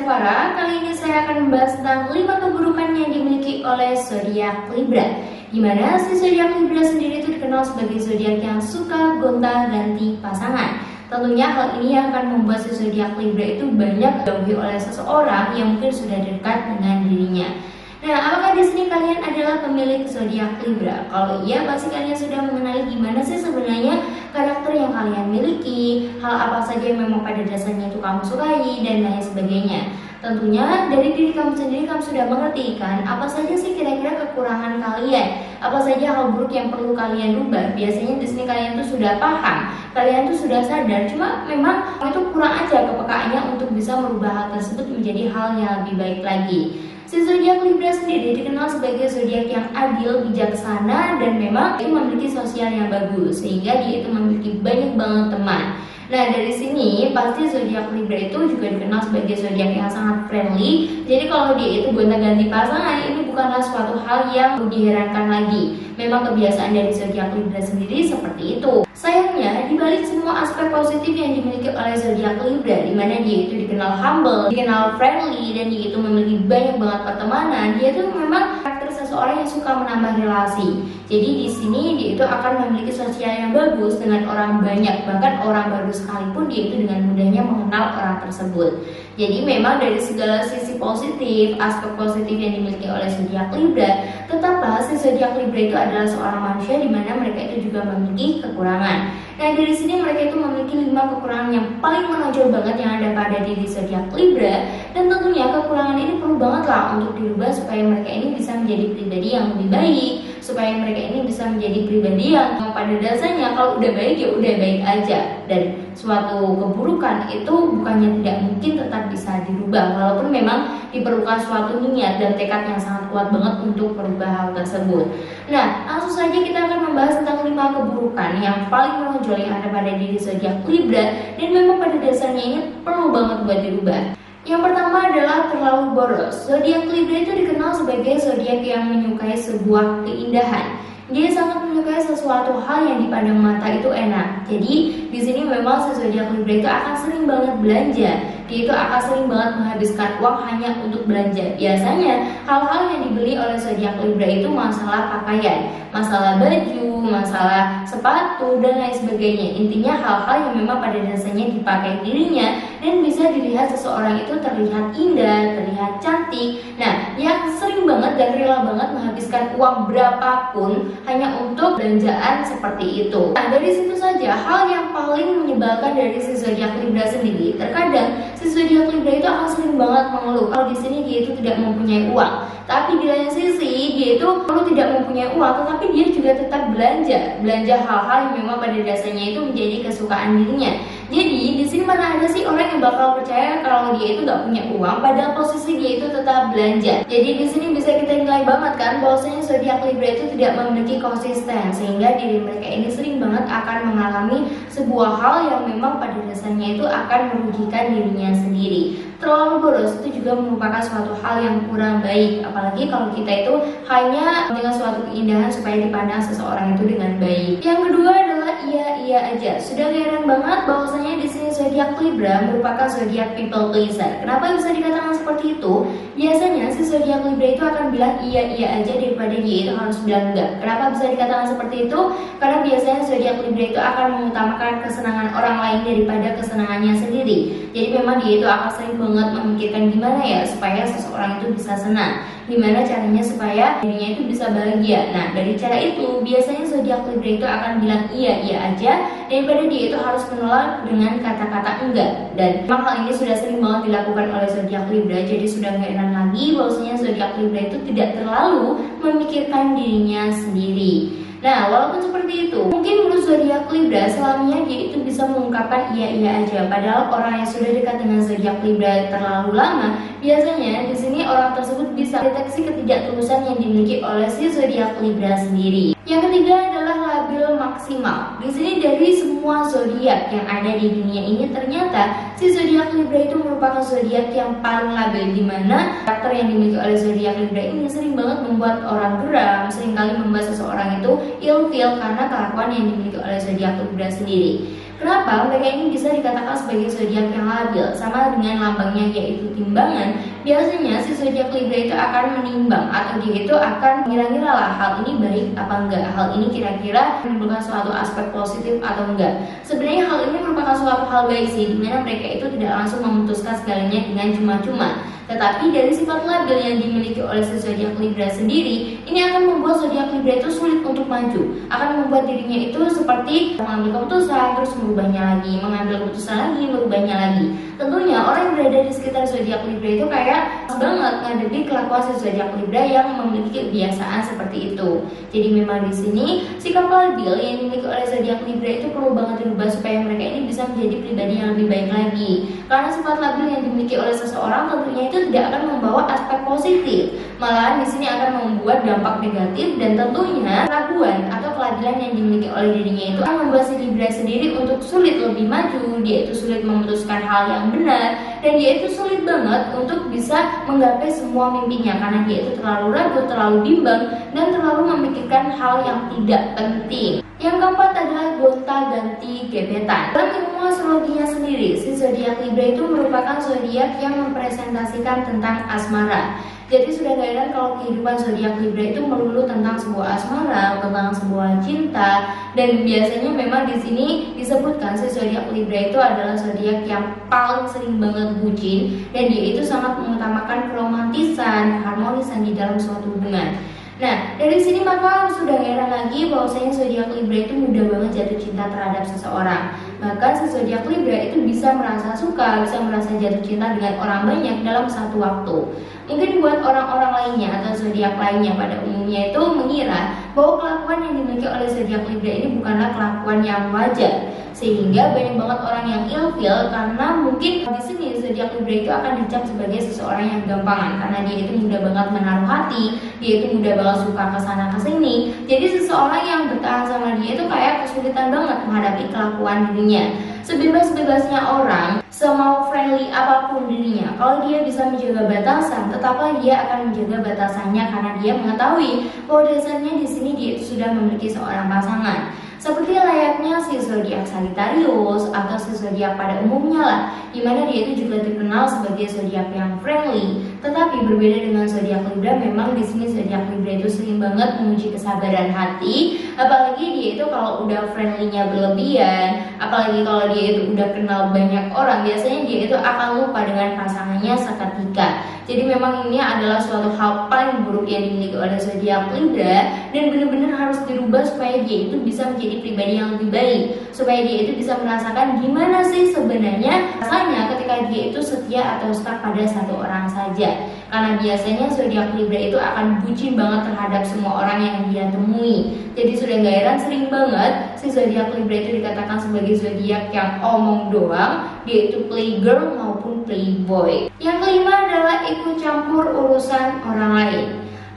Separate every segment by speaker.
Speaker 1: saya Farah. Kali ini saya akan membahas tentang 5 keburukan yang dimiliki oleh zodiak Libra. Dimana si zodiak Libra sendiri itu dikenal sebagai zodiak yang suka gonta-ganti pasangan. Tentunya hal ini akan membuat si zodiak Libra itu banyak dijauhi oleh seseorang yang mungkin sudah dekat dengan dirinya. Nah, apakah di sini kalian adalah pemilik zodiak Libra? Kalau iya, pasti kalian sudah mengenali gimana sih sebenarnya karakter yang kalian miliki, hal apa saja yang memang pada dasarnya itu kamu sukai, dan lain sebagainya. Tentunya dari diri kamu sendiri kamu sudah mengerti kan apa saja sih kira-kira kekurangan kalian, apa saja hal buruk yang perlu kalian rubah. Biasanya di sini kalian tuh sudah paham, kalian tuh sudah sadar, cuma memang itu kurang aja kepekaannya untuk bisa merubah hal tersebut menjadi hal yang lebih baik lagi. Si zodiak Libra sendiri dikenal sebagai zodiak yang adil, bijaksana, dan memang itu memiliki sosial yang bagus, sehingga dia itu memiliki banyak banget teman. Nah, dari sini pasti zodiak Libra itu juga dikenal sebagai zodiak yang sangat friendly. Jadi kalau dia itu gonta-ganti pasangan, ini bukanlah suatu hal yang perlu diherankan lagi. Memang kebiasaan dari zodiak Libra sendiri seperti itu. Sayangnya, dibalik semua aspek positif yang dimiliki oleh zodiak Libra, di mana dia itu dikenal humble, dikenal friendly, dan dia itu memiliki banyak banget pertemanan, dia itu memang karakter seseorang yang suka menambah relasi. Jadi di sini dia itu akan memiliki sosial yang bagus dengan orang banyak, bahkan orang baru sekalipun dia itu dengan mudahnya mengenal orang tersebut. Jadi memang dari segala sisi positif, aspek positif yang dimiliki oleh zodiak Libra, tetaplah si zodiak Libra itu adalah seorang manusia di mana mereka itu juga memiliki kekurangan. Nah, dari sini mereka itu memiliki 5 kekurangan yang paling menonjol banget yang ada pada diri zodiak Libra, dan tentunya kekurangan ini perlu banget lah untuk dirubah supaya mereka ini bisa menjadi pribadi yang lebih baik, supaya mereka ini bisa menjadi pribadi yang pada dasarnya kalau udah baik ya udah baik aja, dan suatu keburukan itu bukannya tidak mungkin tetap bisa dirubah walaupun memang diperlukan suatu niat dan tekad yang sangat kuat banget untuk merubah hal tersebut. Nah, langsung saja kita akan membahas tentang 5 keburukan yang paling menonjol yang ada pada diri zodiak Libra dan memang pada dasarnya ini perlu banget buat dirubah. Yang pertama adalah terlalu boros. Zodiak Libra itu dikenal sebagai zodiak yang menyukai sebuah keindahan. Dia sangat menyukai sesuatu hal yang dipandang mata itu enak. Jadi di sini memang si zodiak Libra itu akan sering banget belanja. Dia itu akan sering banget menghabiskan uang hanya untuk belanja. Biasanya hal-hal yang dibeli oleh zodiak Libra itu masalah pakaian, masalah baju, masalah sepatu, dan lain sebagainya. Intinya hal-hal yang memang pada dasarnya dipakai dirinya dan bisa dilihat seseorang itu terlihat indah, terlihat cantik. Nah, yang sering banget dan rela banget menghabiskan uang berapapun hanya untuk belanjaan seperti itu. Nah, dari situ saja hal yang paling menyebalkan dari si zodiak Libra sendiri, terkadang si zodiak Libra itu akan sering banget mengeluh kalau di sini dia itu tidak mempunyai uang. Tapi di lain sisi dia itu perlu tidak mempunyai uang, tetapi dia juga tetap belanja hal-hal yang memang pada dasarnya itu menjadi kesukaan dirinya. Jadi di sini mana ada sih orang yang bakal percaya kalau dia itu nggak punya uang, padahal posisi dia itu tetap belanja. Jadi di sini bisa kita nilai banget kan bahwasanya zodiak Libra itu tidak memiliki konsisten, sehingga diri mereka ini sering banget akan mengalami sebuah hal yang memang pada dasarnya itu akan merugikan dirinya sendiri. Terlalu boros itu juga merupakan suatu hal yang kurang baik, apalagi kalau kita itu hanya dengan suatu keindahan supaya dipandang seseorang itu dengan baik. Yang kedua adalah iya aja. Sudah kelihatan banget bahwasanya di sini zodiak Libra merupakan zodiak people pleaser. Kenapa bisa dikatakan seperti itu? Biasanya si zodiak Libra itu akan bilang iya aja daripada dia itu harus bilang enggak. Kenapa bisa dikatakan seperti itu? Karena biasanya zodiak Libra itu akan mengutamakan kesenangan orang lain daripada kesenangannya sendiri. Jadi memang dia itu akan sering banget memikirkan gimana ya supaya seseorang itu bisa senang, gimana caranya supaya dirinya itu bisa bahagia. Nah, dari cara itu biasanya zodiak Libra itu akan bilang iya aja daripada dia itu harus menolak dengan kata-kata enggak. Dan memang hal ini sudah sering banget dilakukan oleh zodiak Libra, jadi sudah gak heran lagi bahwasanya zodiak Libra itu tidak terlalu memikirkan dirinya sendiri. Nah, walaupun seperti itu, mungkin menurut zodiak Libra selamanya dia itu bisa mengungkapkan iya aja. Padahal orang yang sudah dekat dengan zodiak Libra terlalu lama, biasanya di sini orang tersebut bisa deteksi ketidaktulusan yang dimiliki oleh si zodiak Libra sendiri. Yang ketiga adalah labil maksimal. Di sini dari semua zodiak yang ada di dunia ini ternyata si zodiak Libra itu merupakan zodiak yang paling labil, di mana karakter yang dimiliki oleh zodiak Libra ini sering banget membuat orang geram, seringkali membuat seseorang itu ilfeel karena kelakuan yang dimiliki oleh zodiak Libra sendiri. Kenapa mereka ini bisa dikatakan sebagai zodiak yang labil? Sama dengan lambangnya yaitu timbangan. Biasanya si zodiak Libra itu akan menimbang atau dia itu akan mengira-ngira lah hal ini baik apa enggak, hal ini kira-kira menimbulkan suatu aspek positif atau enggak. Sebenarnya hal ini merupakan suatu hal baik sih, dimana mereka itu tidak langsung memutuskan segalanya dengan cuma-cuma. Tetapi dari sifat labil yang dimiliki oleh si zodiak Libra sendiri, ini akan membuat zodiak Libra itu sulit untuk maju, akan membuat dirinya itu seperti mengambil keputusan terus merubahnya lagi, mengambil keputusan lagi, merubahnya lagi. Tentunya orang yang berada di sekitar zodiak Libra itu kayak banget ngadepi kelakuan si zodiak Libra yang memiliki kebiasaan seperti itu. Jadi memang di sini sikap labil yang dimiliki oleh zodiak Libra itu perlu banget dirubah supaya mereka ini bisa menjadi pribadi yang lebih baik lagi. Karena sifat labil yang dimiliki oleh seseorang tentunya itu tidak akan membawa aspek positif, malahan di sini akan membuat dampak negatif, dan tentunya keraguan atau kelabilan yang dimiliki oleh dirinya itu akan membuat si Libra sendiri untuk sulit lebih maju, dia itu sulit memutuskan hal yang benar, dan dia itu sulit banget untuk bisa menggapai semua mimpinya karena dia itu terlalu ragu, terlalu bimbang, dan terlalu memikirkan hal yang tidak penting. Yang keempat adalah gonta-ganti gebetan. Dalam ilmu astrologinya sendiri, si zodiak Libra itu merupakan zodiak yang mempresentasikan tentang asmara. Jadi sudah gak heran kalau kehidupan zodiak Libra itu melulu tentang sebuah asmara, tentang sebuah cinta, dan biasanya memang di sini disebutkan si zodiak Libra itu adalah zodiak yang paling sering banget bucin, dan dia itu sangat mengutamakan keromantisan, harmonisan di dalam suatu hubungan. Nah, dari sini maka sudah heran lagi bahwasanya zodiak Libra itu mudah banget jatuh cinta terhadap seseorang. Bahkan si zodiak Libra itu bisa merasa suka, bisa merasa jatuh cinta dengan orang banyak dalam satu waktu. Mungkin buat orang-orang lainnya atau zodiak lainnya pada umumnya itu mengira bahwa kelakuan yang dimiliki oleh zodiak Libra ini bukanlah kelakuan yang wajar, sehingga banyak banget orang yang ilfil karena mungkin di sini zodiak Libra itu akan dicap sebagai seseorang yang gampangan karena dia itu mudah banget menaruh hati, dia itu mudah banget suka kesana kesini. Jadi seseorang yang bertahan sama dia itu kayak kesulitan banget menghadapi kelakuan dirinya. Sebebas-bebasnya orang, semau friendly apapun dirinya, kalau dia bisa menjaga batasan, tetaplah dia akan menjaga batasannya karena dia mengetahui bahwa dasarnya di sini dia itu sudah memiliki seorang pasangan. Seperti layaknya si zodiak Sagittarius atau si zodiak pada umumnya lah, dimana dia itu juga terkenal sebagai zodiak yang friendly. Tetapi berbeda dengan zodiak Libra, memang di sini zodiak Libra itu sering banget menguji kesabaran hati, apalagi dia itu kalau udah friendly-nya berlebihan, apalagi kalau dia itu udah kenal banyak orang, biasanya dia itu akan lupa dengan pasangannya seketika. Jadi memang ini adalah suatu hal paling buruk yang dimiliki oleh zodiak Libra, dan benar-benar harus dirubah supaya dia itu bisa menjadi pribadi yang lebih baik, supaya dia itu bisa merasakan gimana sih sebenarnya rasanya ketika dia itu setia atau stuck pada satu orang saja. Karena biasanya zodiak Libra itu akan bucin banget terhadap semua orang yang dia temui. Jadi sudah gak heran sering banget si zodiak Libra itu dikatakan sebagai zodiak yang omong doang, dia itu playgirl maupun playboy. Yang kelima adalah ikut campur urusan orang lain.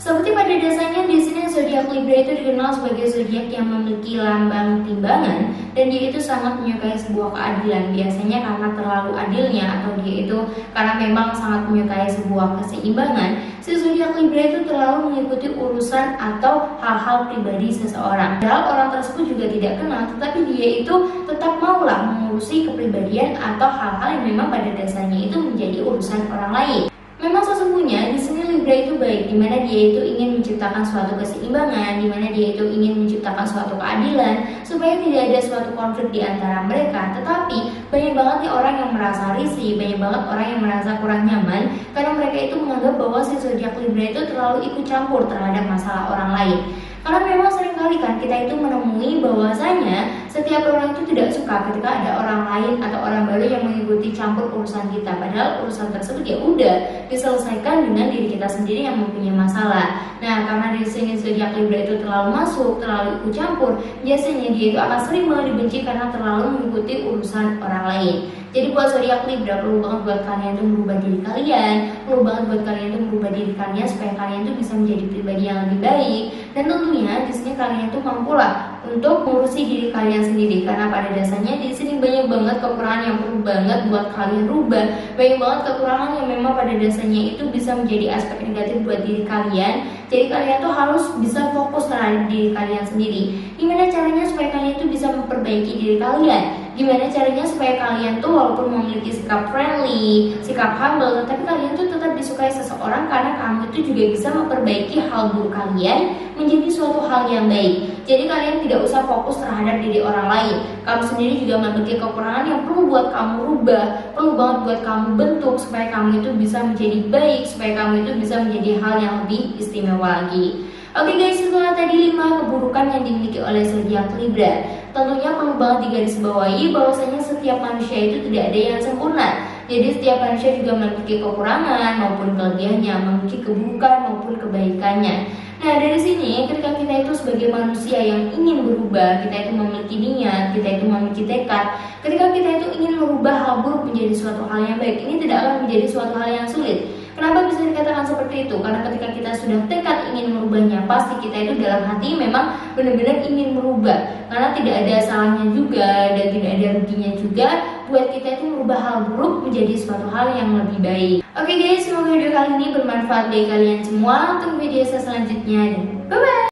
Speaker 1: Seperti pada dasarnya di sini zodiak Libra itu dikenal sebagai zodiak yang memiliki lambang timbangan, dan dia itu sangat menyukai sebuah keadilan. Biasanya karena terlalu adilnya atau dia itu karena memang sangat menyukai sebuah keseimbangan, si zodiak Libra itu terlalu mengikuti urusan atau hal-hal pribadi seseorang. Padahal orang tersebut juga tidak kenal, tetapi dia itu tetap maulah mengurusi kepribadian atau hal-hal yang memang pada dasarnya itu menjadi urusan orang lain. Memang sesungguhnya di sini Libra itu baik, dimana dia itu ingin menciptakan suatu keseimbangan, dimana dia itu ingin menciptakan suatu keadilan, supaya tidak ada suatu konflik di antara mereka. Tetapi banyak banget nih orang yang merasa risih, banyak banget orang yang merasa kurang nyaman, karena mereka itu menganggap bahwa si zodiak Libra itu terlalu ikut campur terhadap masalah orang lain. Karena memang seringkali kan kita itu menemui bahwasanya setiap orang itu tidak suka ketika ada orang lain atau orang baru yang mengikuti campur urusan kita. Padahal urusan tersebut ya udah diselesaikan dengan diri kita sendiri yang mempunyai masalah. Nah, karena di sini zodiak Libra itu terlalu masuk, terlalu ikut campur, biasanya dia itu akan sering banget dibenci karena terlalu mengikuti urusan orang lain. Jadi buat zodiak Libra, perlu banget buat kalian tuh merubah diri kalian, perlu banget buat kalian tuh merubah diri kalian supaya kalian tuh bisa menjadi pribadi yang lebih baik. Dan tentunya di sini kalian tuh mampulah untuk mengurusi diri kalian sendiri, karena pada dasarnya di sini banyak banget kekurangan yang perlu banget buat kalian rubah, banyak banget kekurangan yang memang pada dasarnya itu bisa menjadi aspek negatif buat diri kalian. Jadi kalian tuh harus bisa fokus terhadap diri kalian sendiri. Gimana caranya supaya kalian tuh bisa memperbaiki diri kalian? Gimana caranya supaya kalian tuh walaupun memiliki sikap friendly, sikap humble, tapi kalian tuh tetap disukai seseorang karena kamu itu juga bisa memperbaiki hal buruk kalian menjadi suatu hal yang baik. Jadi kalian tidak usah fokus terhadap diri orang lain. Kamu sendiri juga memiliki kekurangan yang perlu buat kamu rubah, perlu banget buat kamu bentuk supaya kamu itu bisa menjadi baik, supaya kamu itu bisa menjadi hal yang lebih istimewa lagi. Oke guys, itulah tadi 5 keburukan yang dimiliki oleh zodiak Libra. Tentunya perlu banget digarisbawahi bahwasanya setiap manusia itu tidak ada yang sempurna. Jadi setiap manusia juga memiliki kekurangan maupun kelebihannya, memiliki keburukan maupun kebaikannya. Nah dari sini ketika kita itu sebagai manusia yang ingin berubah, kita itu memiliki niat, kita itu memiliki tekad. Ketika kita itu ingin merubah hal buruk menjadi suatu hal yang baik, ini tidak akan menjadi suatu hal yang sulit. Kenapa bisa dikatakan seperti itu? Karena ketika kita sudah tekad ingin merubahnya, pasti kita itu dalam hati memang benar-benar ingin merubah. Karena tidak ada salahnya juga dan tidak ada ruginya juga buat kita itu merubah hal buruk menjadi suatu hal yang lebih baik. Oke guys, semoga video kali ini bermanfaat bagi kalian semua. Tunggu video saya selanjutnya dan bye bye.